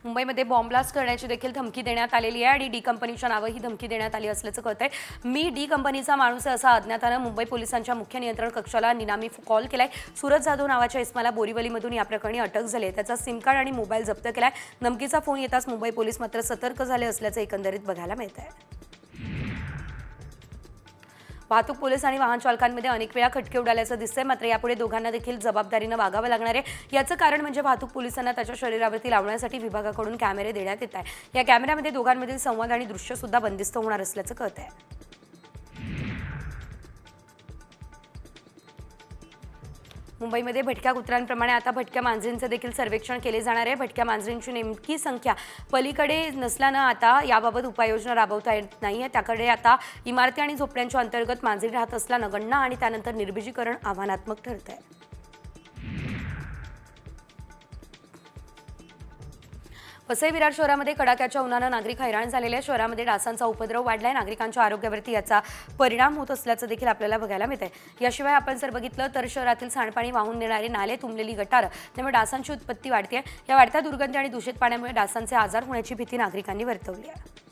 मुंबईमध्ये bomb blast करण्याची देखील धमकी देण्यात आलेली आहे आणि डी कंपनीच्या नावे ही धमकी देण्यात आली असल्याचं कळतंय। मी डी कंपनीचा माणूस आहे असा अज्ञातानं मुंबई पोलिसांच्या मुख्य नियंत्रण कक्षाला निनामी कॉल केलाय। सूरज जाधव नावाच्या इस्माला बोरीवलीमधून या प्रकरणी अटक झाली आहे। त्याचा सिम कार्ड आणि मोबाईल जप्त केलाय। धमकीचा फोन येताच मुंबई पोलीस मात्र सतर्क झाले असल्याचं एकंदरीत बघायला मिळतंय। वाहतूक पोलीस आणि वाहन चालकांमध्ये अनेक वेळा खटके उडाल्याचं दिसतंय, मात्र यापुढे दोघांना देखील जबाबदारीनं वागावं लागणार आहे। याचं कारण म्हणजे वाहतूक पोलिसांना त्याच्या शरीरावरती लावण्यासाठी विभागाकडून कॅमेरे देण्यात येत आहे। या कॅमेऱ्यामध्ये दोघांमधील संवाद आणि दृश्य सुद्धा बंदिस्त होणार असल्याचं कळतंय। मुंबईमध्ये भटक्या कुत्र्यांप्रमाणे आता भटक्या मांजरींचे देखील सर्वेक्षण केले जाणार आहे। भटक्या मांजरींची नेमकी संख्या पलीकडे नसल्यानं आता याबाबत उपाययोजना राबवता येत नाहीये। त्याकडे आता इमारती आणि झोपड्यांच्या अंतर्गत मांजरी राहत असल्यानं गणना आणि त्यानंतर निर्बीजीकरण आव्हानात्मक ठरतंय। वसई विरार शहरामध्ये कडाक्याच्या उन्हानं नागरिक हैराण झालेले आहेत। शहरामध्ये डासांचा उपद्रव वाढलाय। नागरिकांच्या आरोग्यावरती याचा परिणाम होत असल्याचं देखील आपल्याला बघायला मिळतंय। याशिवाय आपण जर बघितलं तर शहरातील सांडपाणी वाहून नेणारे नाले, तुंबलेली गटारं, त्यामुळे डासांची उत्पत्ती वाढते। या वाढत्या दुर्गंधी आणि दूषित पाण्यामुळे डासांचे आजार होण्याची भीती नागरिकांनी वर्तवली आहे।